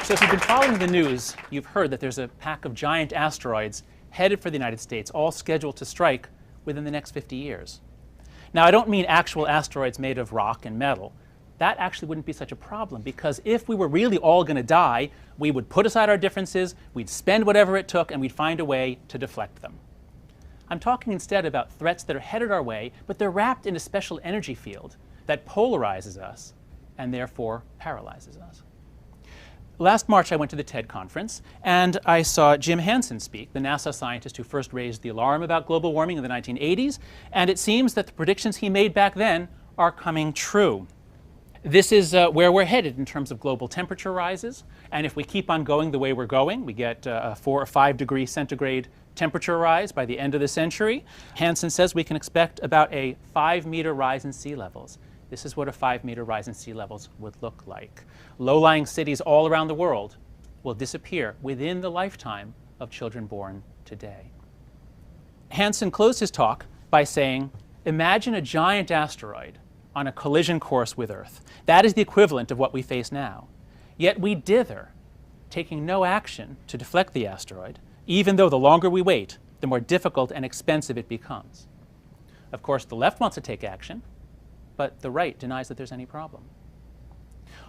So if you've been following the news, you've heard that there's a pack of giant asteroids headed for the United States, all scheduled to strike within the next 50 years. Now, I don't mean actual asteroids made of rock and metal. That actually wouldn't be such a problem, because if we were really all going to die, we would put aside our differences, we'd spend whatever it took, and we'd find a way to deflect them. I'm talking instead about threats that are headed our way, but they're wrapped in a special energy field that polarizes us and therefore paralyzes us. Last March, I went to the TED conference, and I saw Jim Hansen speak, the NASA scientist who first raised the alarm about global warming in the 1980s, and it seems that the predictions he made back then are coming true. This is where we're headed in terms of global temperature rises, and if we keep on going the way we're going, we get a 4 or 5 degree centigrade temperature rise by the end of the century. Hansen says we can expect about a 5-meter rise in sea levels. This is what a 5-meter rise in sea levels would look like. Low-lying cities all around the world will disappear within the lifetime of children born today. Hansen closed his talk by saying, imagine a giant asteroid on a collision course with Earth. That is the equivalent of what we face now. Yet we dither, taking no action to deflect the asteroid, even though the longer we wait, the more difficult and expensive it becomes. Of course, the left wants to take action, but the right denies that there's any problem.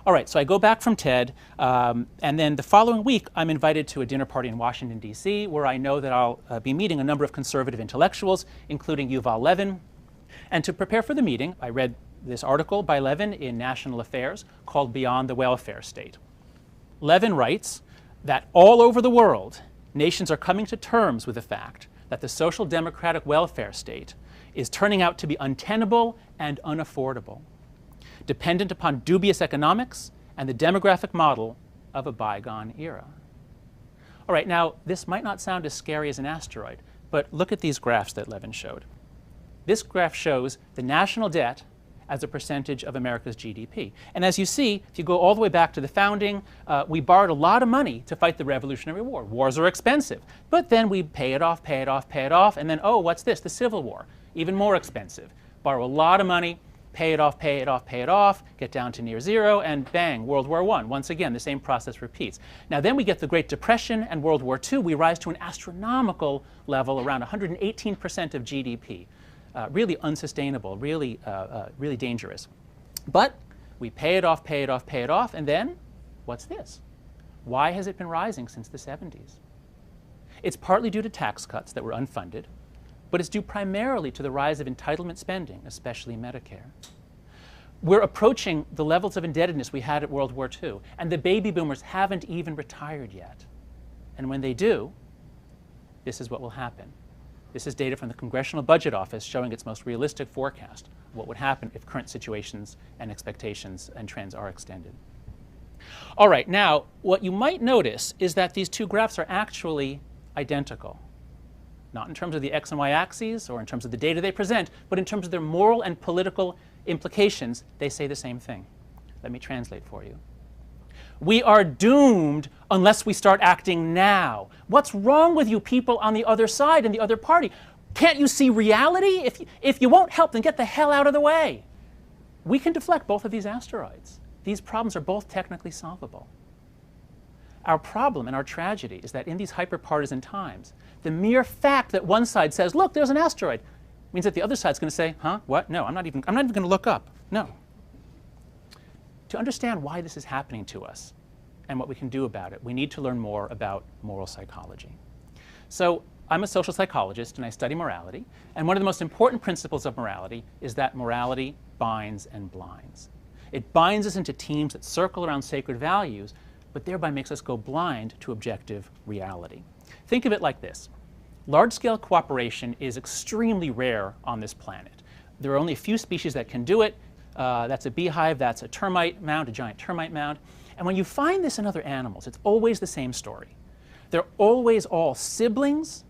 All right, so I go back from TED, and then the following week, I'm invited to a dinner party in Washington, D.C., where I know that I'll be meeting a number of conservative intellectuals, including Yuval Levin. And to prepare for the meeting, I read this article by Levin in National Affairs called Beyond the Welfare State. Levin writes that all over the world, nations are coming to terms with the fact that the social democratic welfare state is turning out to be untenable and unaffordable, dependent upon dubious economics and the demographic model of a bygone era. All right, now, this might not sound as scary as an asteroid, but look at these graphs that Levin showed. This graph shows the national debt as a percentage of America's GDP. And as you see, if you go all the way back to the founding, we borrowed a lot of money to fight the Revolutionary War. Wars are expensive. But then we pay it off, pay it off, pay it off, and then, oh, what's this? The Civil War. Even more expensive. Borrow a lot of money, pay it off, pay it off, pay it off, get down to near zero, and bang, World War I. Once again, the same process repeats. Now then we get the Great Depression and World War II. We rise to an astronomical level, around 118% of GDP. Really unsustainable, really dangerous. But we pay it off, pay it off, pay it off, and then what's this? Why has it been rising since the 70s? It's partly due to tax cuts that were unfunded, but it's due primarily to the rise of entitlement spending, especially Medicare. We're approaching the levels of indebtedness we had at World War II, and the baby boomers haven't even retired yet. And when they do, this is what will happen. This is data from the Congressional Budget Office showing its most realistic forecast of what would happen if current situations and expectations and trends are extended. All right, now, what you might notice is that these two graphs are actually identical. Not in terms of the x and y axes or in terms of the data they present, but in terms of their moral and political implications, they say the same thing. Let me translate for you. We are doomed unless we start acting now. What's wrong with you people on the other side and the other party? Can't you see reality? If you won't help, then get the hell out of the way. We can deflect both of these asteroids. These problems are both technically solvable. Our problem and our tragedy is that in these hyper-partisan times, the mere fact that one side says, look, there's an asteroid, means that the other side's going to say, huh, what? No, I'm not even going to look up. No. To understand why this is happening to us and what we can do about it, we need to learn more about moral psychology. So I'm a social psychologist and I study morality, and one of the most important principles of morality is that morality binds and blinds. It binds us into teams that circle around sacred values, but thereby makes us go blind to objective reality. Think of it like this. Large-scale cooperation is extremely rare on this planet. There are only a few species that can do it. That's a beehive, that's a termite mound, a giant termite mound. And when you find this in other animals, it's always the same story. They're always all siblings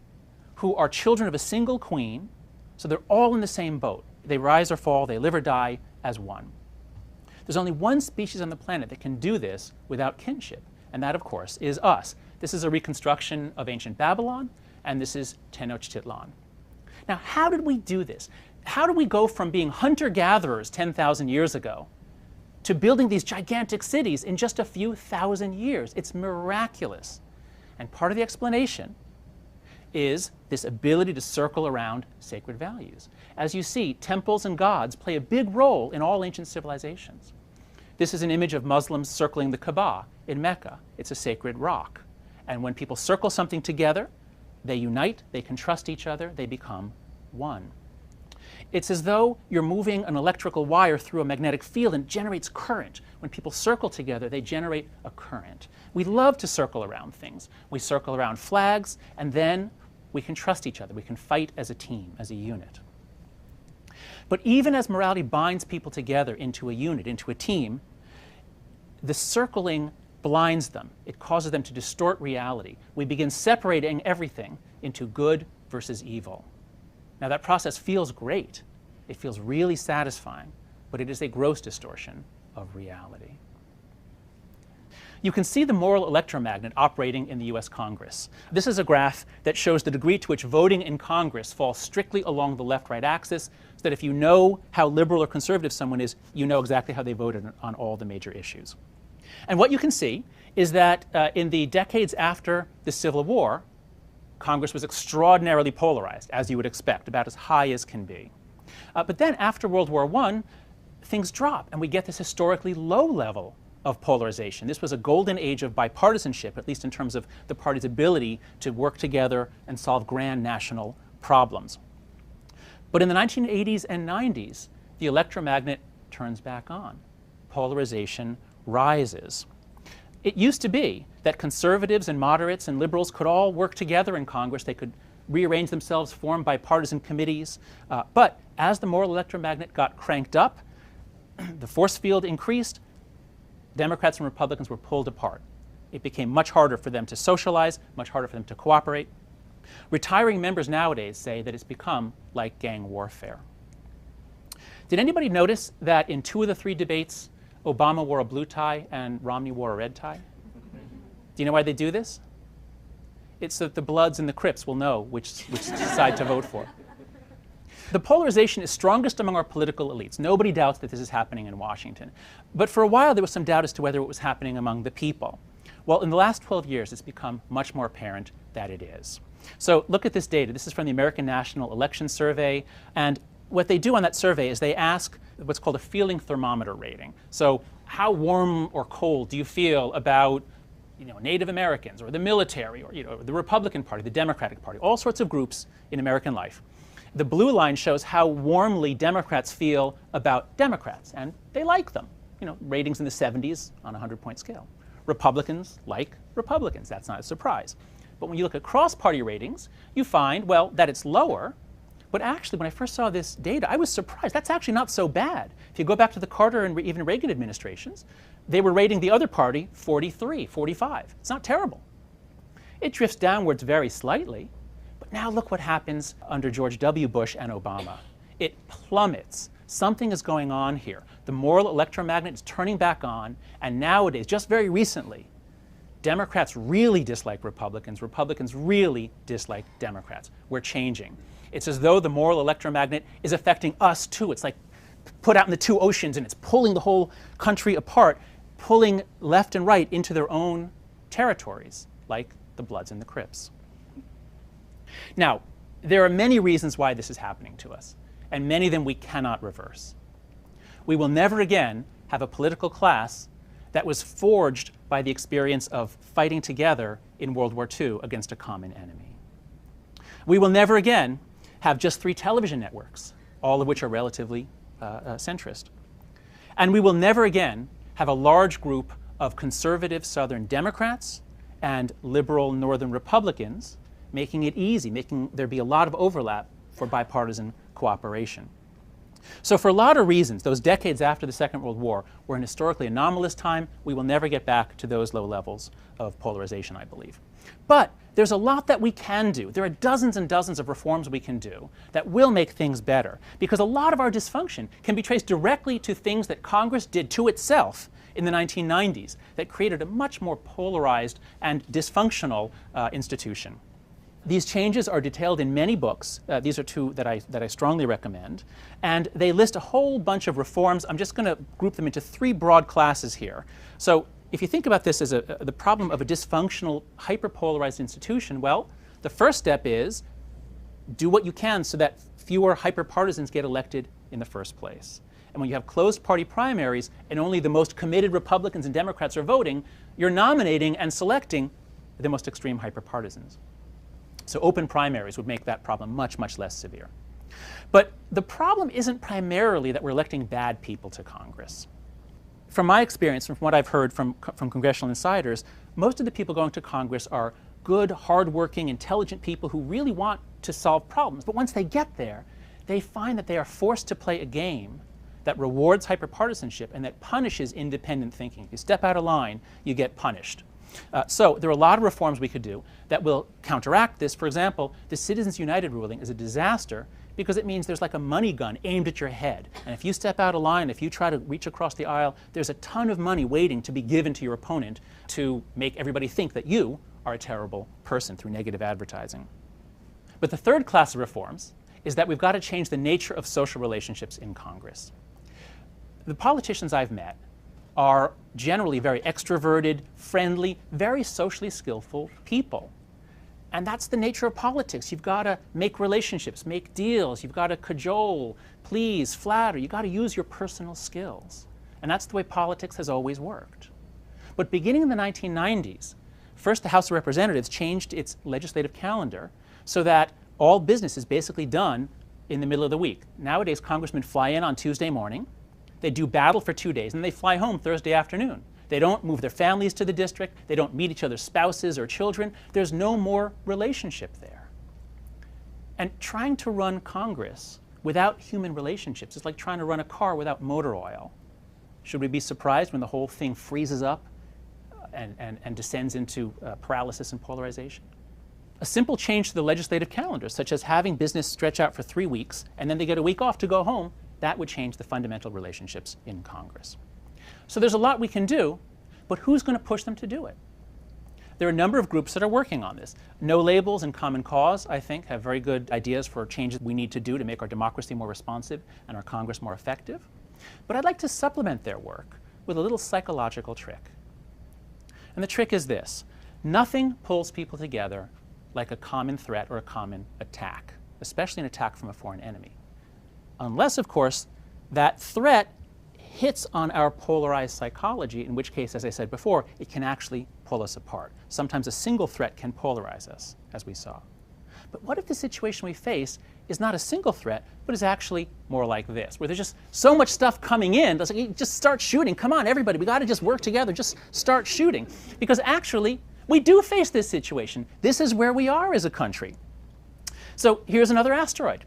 who are children of a single queen, so they're all in the same boat. They rise or fall, they live or die as one. There's only one species on the planet that can do this without kinship, and that, of course, is us. This is a reconstruction of ancient Babylon, and this is Tenochtitlan. Now, how did we do this? How did we go from being hunter-gatherers 10,000 years ago to building these gigantic cities in just a few thousand years. It's miraculous. And part of the explanation is this ability to circle around sacred values. As you see, temples and gods play a big role in all ancient civilizations. This is an image of Muslims circling the Kaaba in Mecca. It's a sacred rock. And when people circle something together, they unite, they can trust each other, they become one. It's as though you're moving an electrical wire through a magnetic field and it generates current. When people circle together, they generate a current. We love to circle around things. We circle around flags, and then we can trust each other. We can fight as a team, as a unit. But even as morality binds people together into a unit, into a team, the circling blinds them. It causes them to distort reality. We begin separating everything into good versus evil. Now, that process feels great. It feels really satisfying, but it is a gross distortion of reality. You can see the moral electromagnet operating in the US Congress. This is a graph that shows the degree to which voting in Congress falls strictly along the left-right axis, so that if you know how liberal or conservative someone is, you know exactly how they voted on all the major issues. And what you can see is that in the decades after the Civil War, Congress was extraordinarily polarized, as you would expect, about as high as can be. But then after World War I, things drop, and we get this historically low level of polarization. This was a golden age of bipartisanship, at least in terms of the party's ability to work together and solve grand national problems. But in the 1980s and 90s, the electromagnet turns back on. Polarization rises. It used to be that conservatives and moderates and liberals could all work together in Congress. They could rearrange themselves, form bipartisan committees. But as the moral electromagnet got cranked up, the force field increased, Democrats and Republicans were pulled apart. It became much harder for them to socialize, much harder for them to cooperate. Retiring members nowadays say that it's become like gang warfare. Did anybody notice that in 2 of the 3 debates, Obama wore a blue tie and Romney wore a red tie? Do you know why they do this? It's so that the Bloods and the Crips will know which side to vote for. The polarization is strongest among our political elites. Nobody doubts that this is happening in Washington. But for a while, there was some doubt as to whether it was happening among the people. Well, in the last 12 years, it's become much more apparent that it is. So look at this data. This is from the American National Election Survey. And what they do on that survey is they ask what's called a feeling thermometer rating. So how warm or cold do you feel about Native Americans or the military or the Republican Party, the Democratic Party, all sorts of groups in American life. The blue line shows how warmly Democrats feel about Democrats, and they like them. Ratings in the 70s on a 100-point scale. Republicans like Republicans. That's not a surprise. But when you look at cross-party ratings, you find, well, that it's lower. But actually, when I first saw this data, I was surprised. That's actually not so bad. If you go back to the Carter and even Reagan administrations, they were rating the other party 43, 45. It's not terrible. It drifts downwards very slightly. But now look what happens under George W. Bush and Obama. It plummets. Something is going on here. The moral electromagnet is turning back on, and nowadays, just very recently, Democrats really dislike Republicans. Republicans really dislike Democrats. We're changing. It's as though the moral electromagnet is affecting us too. It's like put out in the 2 oceans, and it's pulling the whole country apart, pulling left and right into their own territories, like the Bloods and the Crips. Now, there are many reasons why this is happening to us, and many of them we cannot reverse. We will never again have a political class that was forged by the experience of fighting together in World War II against a common enemy. We will never again have just 3 television networks, all of which are relatively centrist. And we will never again have a large group of conservative Southern Democrats and liberal Northern Republicans making it easy, making there be a lot of overlap for bipartisan cooperation. So for a lot of reasons, those decades after the Second World War were an historically anomalous time. We will never get back to those low levels of polarization, I believe. But there's a lot that we can do. There are dozens and dozens of reforms we can do that will make things better, because a lot of our dysfunction can be traced directly to things that Congress did to itself in the 1990s that created a much more polarized and dysfunctional institution. These changes are detailed in many books. These are two that I strongly recommend. And they list a whole bunch of reforms. I'm just going to group them into three broad classes here. So if you think about this as the problem of a dysfunctional, hyperpolarized institution, well, the first step is do what you can so that fewer hyperpartisans get elected in the first place. And when you have closed party primaries and only the most committed Republicans and Democrats are voting, you're nominating and selecting the most extreme hyperpartisans. So open primaries would make that problem much, much less severe. But the problem isn't primarily that we're electing bad people to Congress. From my experience, from what I've heard from congressional insiders, most of the people going to Congress are good, hardworking, intelligent people who really want to solve problems. But once they get there, they find that they are forced to play a game that rewards hyperpartisanship and that punishes independent thinking. If you step out of line, you get punished. So there are a lot of reforms we could do that will counteract this. For example, the Citizens United ruling is a disaster because it means there's like a money gun aimed at your head. And if you step out of line, if you try to reach across the aisle, there's a ton of money waiting to be given to your opponent to make everybody think that you are a terrible person through negative advertising. But the third class of reforms is that we've got to change the nature of social relationships in Congress. The politicians I've met are generally very extroverted, friendly, very socially skillful people. And that's the nature of politics. You've got to make relationships, make deals. You've got to cajole, please, flatter. You've got to use your personal skills. And that's the way politics has always worked. But beginning in the 1990s, first the House of Representatives changed its legislative calendar so that all business is basically done in the middle of the week. Nowadays, congressmen fly in on Tuesday morning. They do battle for 2 days, and they fly home Thursday afternoon. They don't move their families to the district. They don't meet each other's spouses or children. There's no more relationship there. And trying to run Congress without human relationships is like trying to run a car without motor oil. Should we be surprised when the whole thing freezes up and descends into paralysis and polarization? A simple change to the legislative calendar, such as having business stretch out for 3 weeks, and then they get a week off to go home, that would change the fundamental relationships in Congress. So there's a lot we can do, but who's going to push them to do it? There are a number of groups that are working on this. No Labels and Common Cause, I think, have very good ideas for changes we need to do to make our democracy more responsive and our Congress more effective. But I'd like to supplement their work with a little psychological trick. And the trick is this: nothing pulls people together like a common threat or a common attack, especially an attack from a foreign enemy. Unless, of course, that threat hits on our polarized psychology, in which case, as I said before, it can actually pull us apart. Sometimes a single threat can polarize us, as we saw. But what if the situation we face is not a single threat, but is actually more like this, where there's just so much stuff coming in, it's like, just start shooting. Come on, everybody, we got to just work together, just start shooting. Because actually, we do face this situation. This is where we are as a country. So here's another asteroid.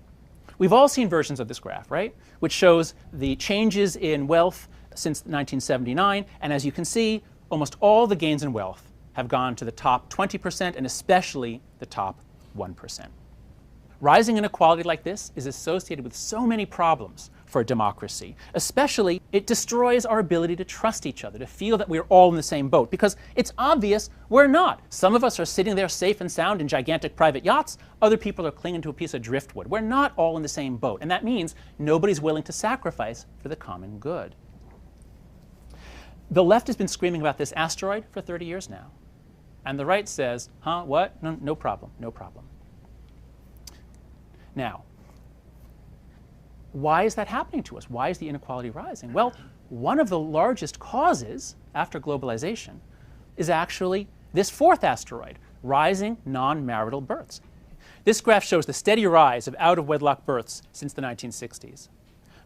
We've all seen versions of this graph, right? Which shows the changes in wealth since 1979. And as you can see, almost all the gains in wealth have gone to the top 20% and especially the top 1%. Rising inequality like this is associated with so many problems for a democracy. Especially, it destroys our ability to trust each other, to feel that we're all in the same boat, because it's obvious we're not. Some of us are sitting there safe and sound in gigantic private yachts. Other people are clinging to a piece of driftwood. We're not all in the same boat, and that means nobody's willing to sacrifice for the common good. The left has been screaming about this asteroid for 30 years now. And the right says, huh, what? No, no problem, no problem. Now, why is that happening to us? Why is the inequality rising? Well, one of the largest causes after globalization is actually this fourth asteroid, rising non-marital births. This graph shows the steady rise of out-of-wedlock births since the 1960s.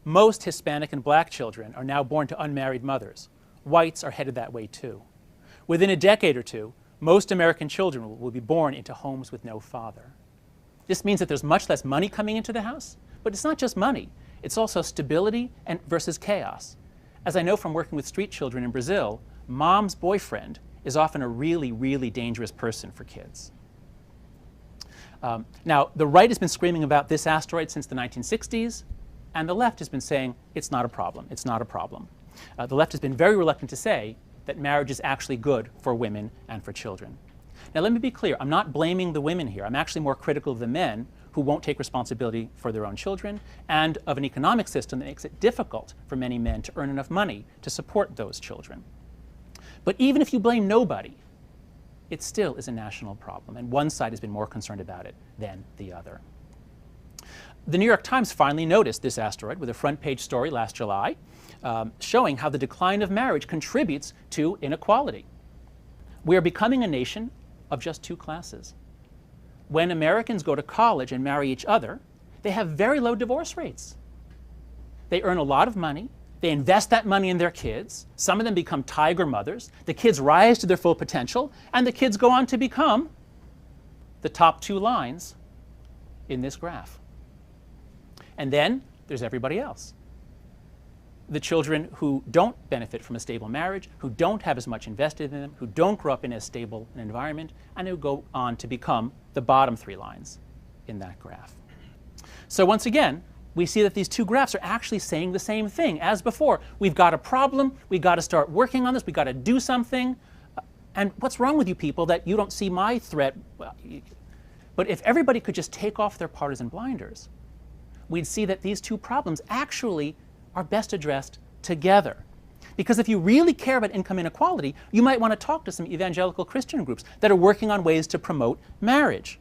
Most Hispanic and black children are now born to unmarried mothers. Whites are headed that way too. Within a decade or two, most American children will be born into homes with no father. This means that there's much less money coming into the house, but it's not just money. It's also stability versus chaos. As I know from working with street children in Brazil, mom's boyfriend is often a really, really dangerous person for kids. Now, the right has been screaming about this asteroid since the 1960s, and the left has been saying it's not a problem, it's not a problem. The left has been very reluctant to say that marriage is actually good for women and for children. Now let me be clear, I'm not blaming the women here. I'm actually more critical of the men who won't take responsibility for their own children and of an economic system that makes it difficult for many men to earn enough money to support those children. But even if you blame nobody, it still is a national problem, and one side has been more concerned about it than the other. The New York Times finally noticed this asteroid with a front page story last July showing how the decline of marriage contributes to inequality. We are becoming a nation of just two classes. When Americans go to college and marry each other, they have very low divorce rates. They earn a lot of money. They invest that money in their kids. Some of them become tiger mothers. The kids rise to their full potential, and the kids go on to become the top two lines in this graph. And then there's everybody else. The children who don't benefit from a stable marriage, who don't have as much invested in them, who don't grow up in as stable an environment, and who go on to become the bottom three lines in that graph. So once again, we see that these two graphs are actually saying the same thing as before. We've got a problem. We've got to start working on this. We've got to do something. And what's wrong with you people that you don't see my threat? Well, but if everybody could just take off their partisan blinders, we'd see that these two problems actually are best addressed together. Because if you really care about income inequality, you might want to talk to some evangelical Christian groups that are working on ways to promote marriage.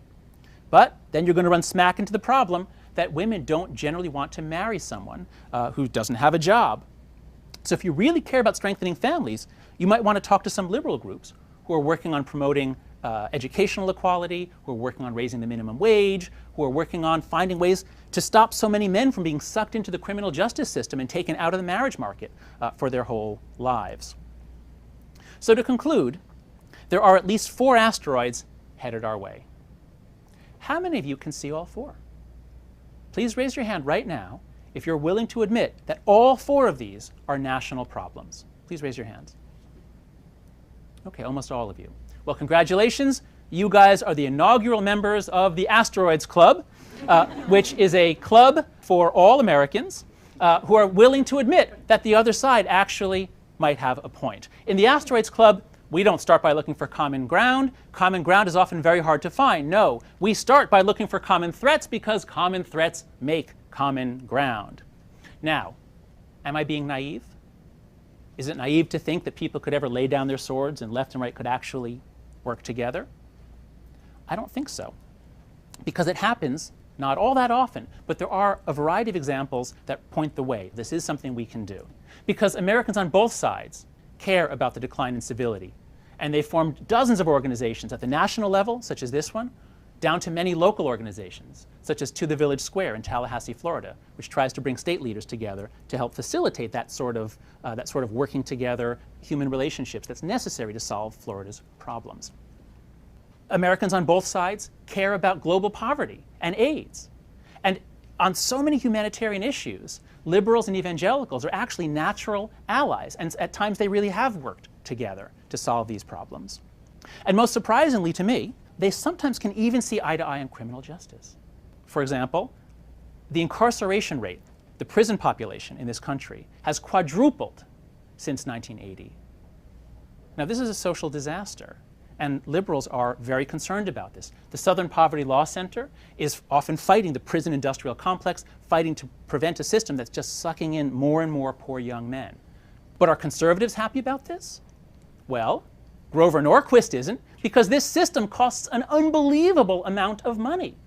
But then you're going to run smack into the problem that women don't generally want to marry someone who doesn't have a job. So if you really care about strengthening families, you might want to talk to some liberal groups who are working on promoting educational equality, who are working on raising the minimum wage, who are working on finding ways to stop so many men from being sucked into the criminal justice system and taken out of the marriage market for their whole lives. So to conclude, there are at least 4 asteroids headed our way. How many of you can see all 4? Please raise your hand right now if you're willing to admit that all 4 of these are national problems. Please raise your hands. Okay, almost all of you. Well, congratulations. You guys are the inaugural members of the Asteroids Club, which is a club for all Americans who are willing to admit that the other side actually might have a point. In the Asteroids Club, we don't start by looking for common ground. Common ground is often very hard to find. No, we start by looking for common threats because common threats make common ground. Now, am I being naive? Is it naive to think that people could ever lay down their swords and left and right could actually work together? I don't think so, because it happens not all that often, but there are a variety of examples that point the way. This is something we can do, because Americans on both sides care about the decline in civility, and they formed dozens of organizations at the national level, such as this one, down to many local organizations, such as To the Village Square in Tallahassee, Florida, which tries to bring state leaders together to help facilitate that sort of working together, human relationships that's necessary to solve Florida's problems. Americans on both sides care about global poverty and AIDS. And on so many humanitarian issues, liberals and evangelicals are actually natural allies, and at times they really have worked together to solve these problems. And most surprisingly to me, they sometimes can even see eye to eye on criminal justice. For example, the incarceration rate, the prison population in this country, has quadrupled since 1980. Now, this is a social disaster, and liberals are very concerned about this. The Southern Poverty Law Center is often fighting the prison industrial complex, fighting to prevent a system that's just sucking in more and more poor young men. But are conservatives happy about this? Well, Grover Norquist isn't, because this system costs an unbelievable amount of money.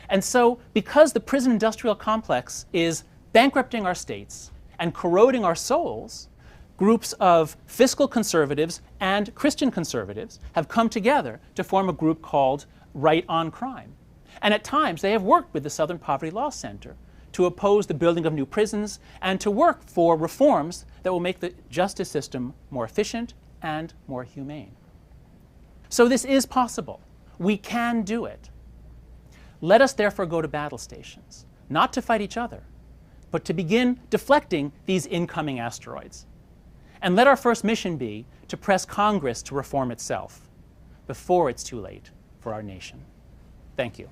And so, because the prison industrial complex is bankrupting our states and corroding our souls, groups of fiscal conservatives and Christian conservatives have come together to form a group called Right on Crime. And at times, they have worked with the Southern Poverty Law Center to oppose the building of new prisons and to work for reforms that will make the justice system more efficient and more humane. So this is possible. We can do it. Let us therefore go to battle stations, not to fight each other, but to begin deflecting these incoming asteroids. And let our first mission be to press Congress to reform itself before it's too late for our nation. Thank you.